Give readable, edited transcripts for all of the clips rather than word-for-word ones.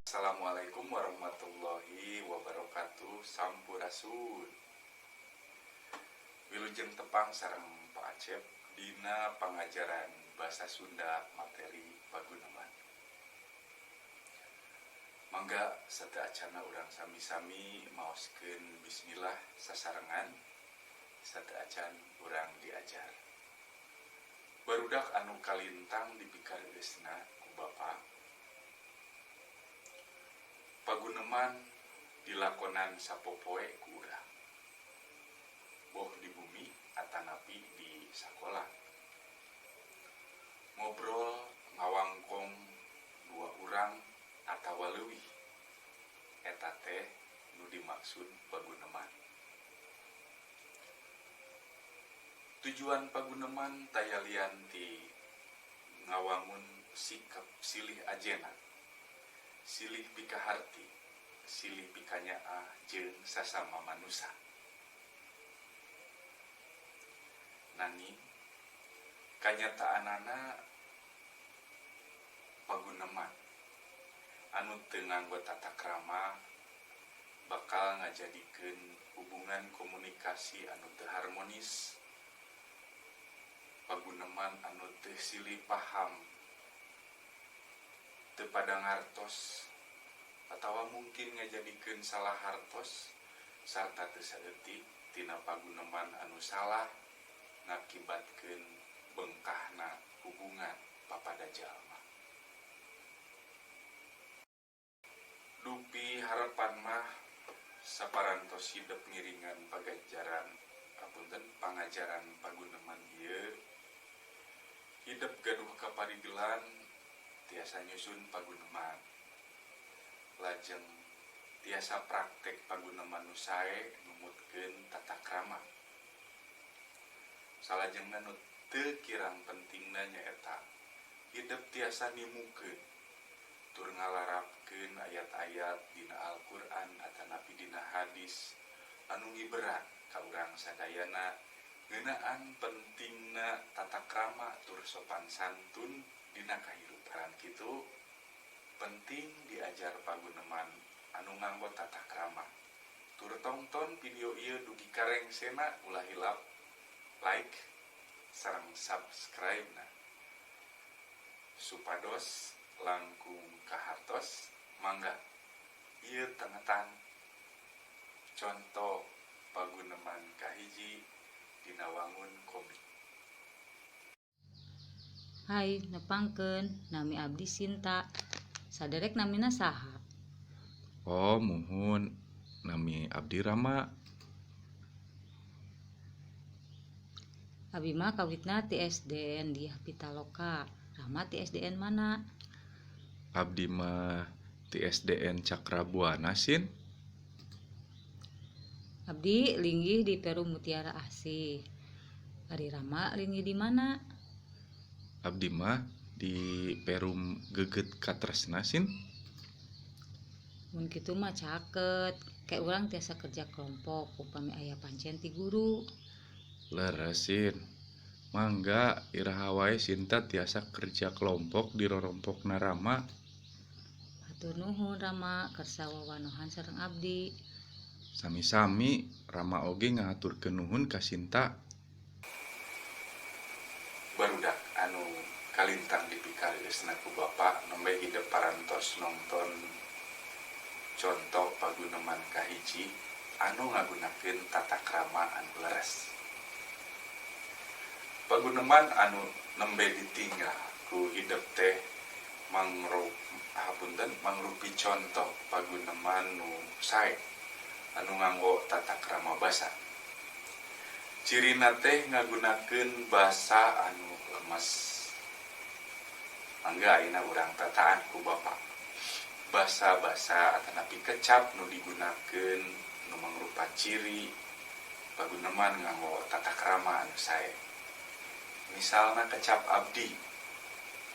Assalamualaikum warahmatullahi wabarakatuh. Sampurasun. Wilujeng tepang sareng Pak Acep dina pangajaran Basa Sunda materi Paguneman. Mangga sateacana urang sami-sami maoskeun bismillah sasarengan sateacan urang diajar. Barudak anu kalintang dipikareusna ku Bapa. Paguneman dilakonan sapopoe ku urang. Boh di bumi atanapi di sakola. Ngobrol ngawangkong dua urang atawa leuwih. Eta teh nu dimaksud paguneman. Tujuan paguneman tayalian ti ngawangun sikap silih ajena, silih pikaharti, silih pikanyaa jeung sasama manusia. Nanging kanyataanana paguneman anu teu nganggo tata krama bakal ngajadikeun hubungan komunikasi anu teu harmonis. Paguneman anu teu silih paham, teu pada ngartos, atawa mungkin ngajadikeun salah hartos sarta teu saeutik tina paguneman anu salah ngakibatkeun bengkahna hubungan papada jalma. Dupi harapan mah saparantos hidup ngiringan pangajaran paguneman ieu hidup gaduh kaparigelan tiasa nyusun paguneman. Lajeng tiasa praktek paguneman nu sae numutkeun tata krama. Salajengna nu teu kirang pentingna nyaeta hidup tiasa nimukeun tur ngalarapkeun ayat-ayat dina Al-Qur'an atanapi dina hadis anu ngiberan ka urang sadayana ngeunaan pentingna tata krama tur sopan santun dina kahirupan kitu. Penting diajar paguneman anu nganggo tata krama. Tur tonton video ieu dugi karengsena ulah hilap like sareng subscribe na supados langkung kahartos. Mangga ieu tengetan contoh paguneman kahiji dina wangun komik. Hai, nepangkeun nami abdi Sinta. Saderek namina saha? Oh, muhun nami abdi Rama. Abi mah kawitna ti SDN di Pitaloka. Rama ti SDN mana? Abdi mah ti SDN Cakrabuana Sin. Abdi linggih di Perum Mutiara Asih. Ari Rama linggih di mana? Abdi mah di Perum Geget Katresna Sin. Mun kitu mah caket. Kayak urang tiasa kerja kelompok upami aya pancen ti guru. Leresin. Mangga iraha wae Sinta tiasa kerja kelompok di rorompokna Rama. Hatur nuhun Rama kersa wawanohan sareng abdi. Sami-sami Rama oge ngaturkeun nuhun ka Sinta. Barudak anu kalintang dipikareusna ku Bapa nembe hidup parantos nonton contoh paguneman kahiji anu ngagunakeun tata krama anu leres. Paguneman anu nembe ditinggal ku hidup teh mangrupi contoh paguneman nu sae anu nganggo tata krama basa. Cirina teh ngagunakeun basa anu lemes. Mangga ayeuna urang tataan ku Bapa. Basa-basa atanapi kecap nu digunakeun nu mangrupa ciri paguneman nganggo tata krama anu sae. Misalna kecap abdi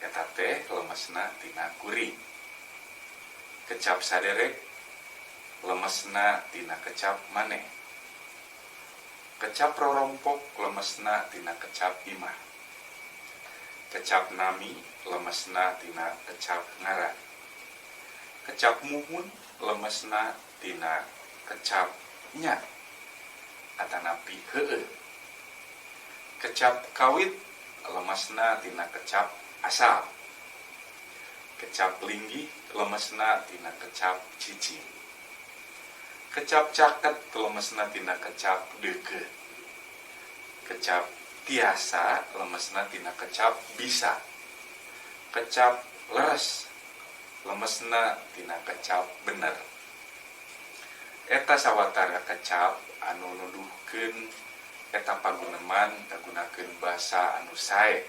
eta teh lemesna tina kuring. Kecap saderek lemesna tina kecap maneh. Kecap rorompok lemesna tina kecap imah. kecap nami lemesna tina kecap ngaran. Kecap muhun lemesna tina kecap nya atanapi heueuh. Kecap kawit lemesna tina kecap asal. Kecap linggih lemesna tina kecap cicing. Kecap caket lemesna tina kecap deukeut. Kecap tiasa lemesna tina kecap bisa. Kecap leres lemesna tina kecap bener. Eta sawatara kecap anu nuduhkeun eta paguneman kagunakeun basa anu sae,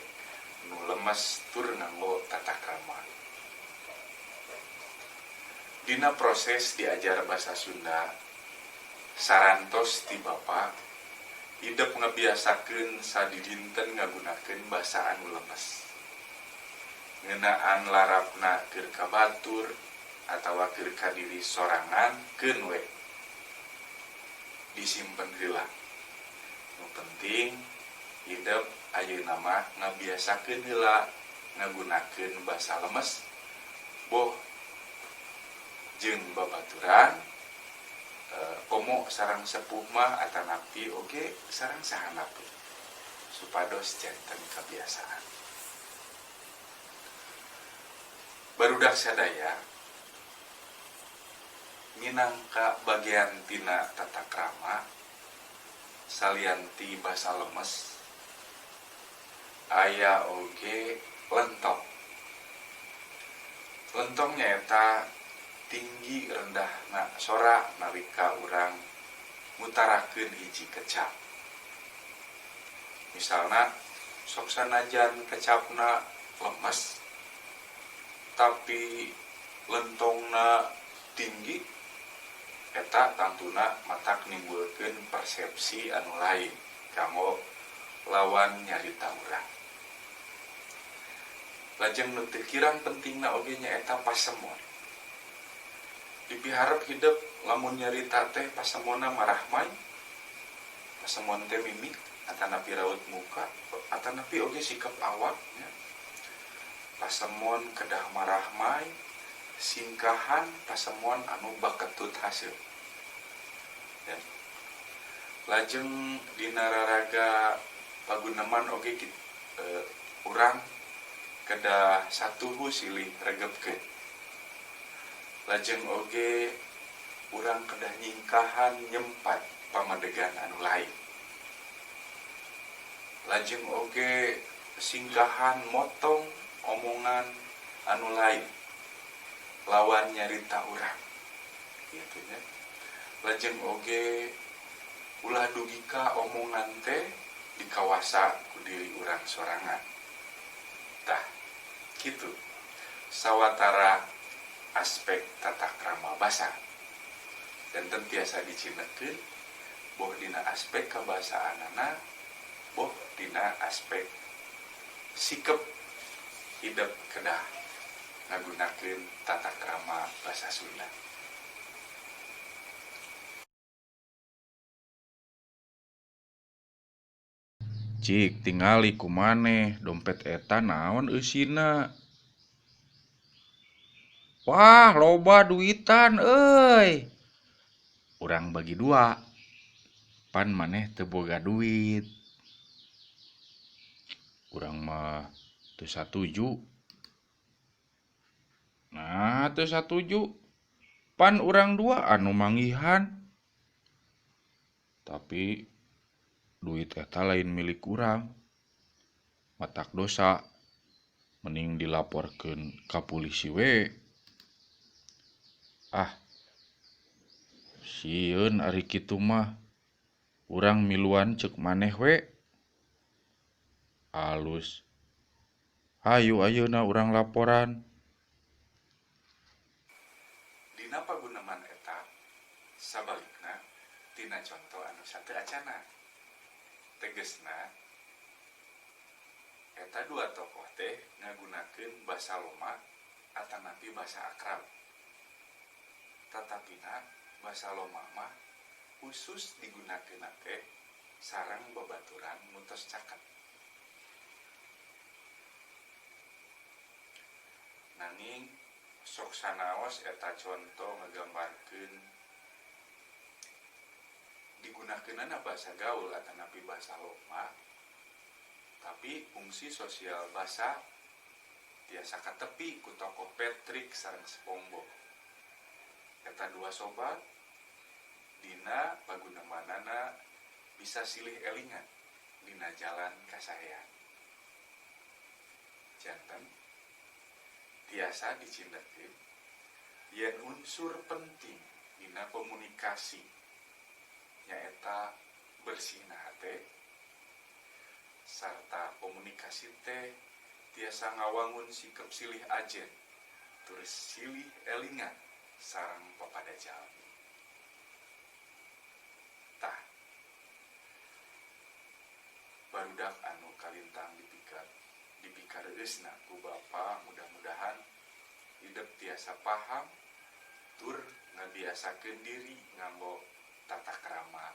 nu lemes tur nganggo tata krama. Dina proses diajar basa Sunda, sarantos ti bapa hidup ngabiasakeun sadidinten ngagunakeun basa anu lemes. Ngeunaan larapna keur ka batur atawa keur ka diri sorangan keun we disimpen heula. Nu penting hidup ayeuna mah ngabiasakeun heula ngagunakeun basa lemes, boh jeung babaturan, komo sareng sepuh mah atanapi oge sareng sahandap supados janten kebiasaan. Barudak sadaya minangka bagian tina tata krama salianti basa lemes aya oge lentong. Lentong nyaeta tinggi rendahna sora nalika urang mutarakeun hiji kecap. Misalna sok sanajan kecapna lemes tapi lentongna tinggi, eta tantuna matak nimbulkeun persepsi anu lain kanggo lawan nyarita urang. Lajeng nu teu kirang pentingna oge nyaeta pasemon. Dipiharep hidup lamun nyarita teh pasemonna marahmai, pasemon teh mimik atanapi raut muka, atanapi oge sikap awak ya. Pasemon kedah marahmai, singkahan pasemon anu baketut hasil. Ya. Lajeng dina raraga paguneman oge urang kedah satuhu silih regepkeun. Lajeng oge urang kedah nyingkahan nyempat pamadegan anu lain. Lajeng oge singkahan motong omongan anu lain lawan nyarita urang. Kitu nya. Lajeng oge ulah dugika omongan teh dikawasa ku diri urang sorangan. Tah, kitu. Sawatara aspek tata krama basa dan tiasa dicinekeun boh dina aspek kabasaanana boh dina aspek sikap hidup kedah ngagunakeun tata krama basa Sunda. Cik tingali kumaneh dompet eta naon eusina? Wah, loba duitan euy. Urang bagi dua. Pan maneh teu boga duit. Urang mah teu satuju. Nah, teu satuju. Pan urang dua anu manggihan. Tapi duit eta lain milik urang. Matak dosa. Mending dilaporkeun ka polisi we. Ah, sieun ari kitu mah urang miluan ceuk maneh we. Alus. Hayu ayeuna urang laporan. Dina paguneman eta sabalikna tina contoh anu sateu acana. Tegesna eta dua tokoh teh ngagunakeun basa loma atanapi basa akrab. Tatapina basa loma mah khusus digunakeun teh sareng babaturan mutos caket. nanging sok sanaos eta contoh ngegambarkeun digunakeunana bahasa gaul atanapi bahasa loma, tapi fungsi sosial basa tiasa katepi ku tokoh Patrick sareng SpongeBob. Eta dua sobat dina pagunemanana bisa silih elingan dina jalan kasahean. Janten tiasa dicindekeun yen unsur penting dina komunikasi nyaeta bersihna hate sarta komunikasi teh tiasa ngawangun sikap silih ajen terus silih elingan sareng papada jalmi. Tah barudak anu kalintang dipikareusna ku Bapa, mudah-mudahan hidup tiasa paham tur ngabiasakeun diri nganggo tata krama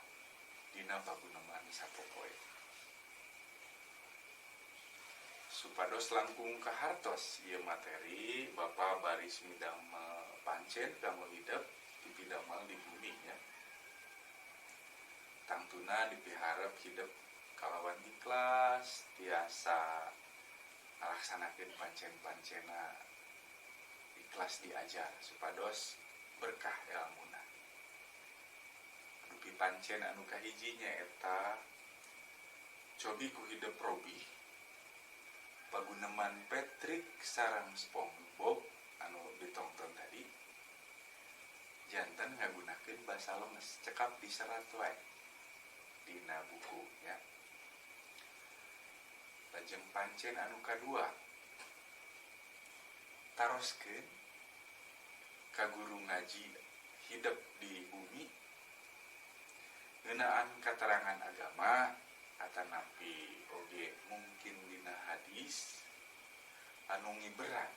dina paguneman sapopoe. Supados langkung kahartos ieu materi, Bapa baris midamel pancen kanggo hidup dipidamel di bumi nya. Tangtuna dipiharep hidup kalawan ikhlas, tiasa ngalaksanakeun pancen-pancena ikhlas diajar supados berkah ilmuna. Dupi pancen anu kahiji nyaeta cobi ku hidup Robi paguneman Patrick sareng SpongeBob anu ditongton tadi janten ngagunakeun basa lemes cekap diserat wae dina buku nya. Lajeng pancen anu kadua taroskeun ka guru ngaji hidup di bumi ngeunaan katerangan agama atanapi oge mungkin dina hadis anu ngiberan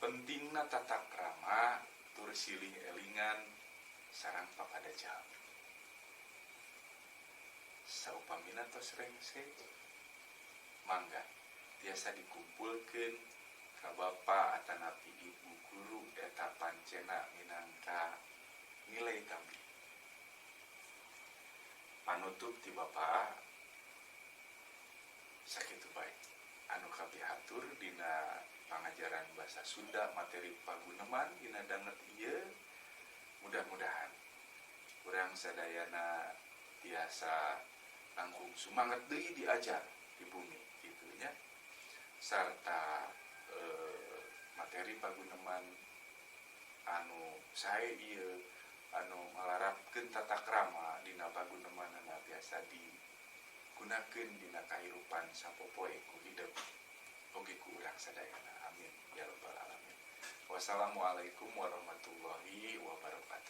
pentingna tata krama tur silih elingan sareng papada jalmi. Saupamina tos rengse mangga tiasa dikumpulkeun ka Bapa atanapi Ibu guru eta pancena minangka nilai tambih. Panutup ti Bapa sakitu bae anu kapihatur dina pangajaran basa Sunda materi paguneman dina danget ieu. Mudah-mudahan urang sadayana tiasa langkung sumanget deui diajar di bumi kitu nya sarta materi paguneman anu sae ieu anu ngalarapkeun tata krama dina pagunemanana biasa digunakeun dina kahirupan sapopoe ku hidup oge ku urang sadayana. Amin ya rabbal alamin. Wassalamualaikum warahmatullahi wabarakatuh.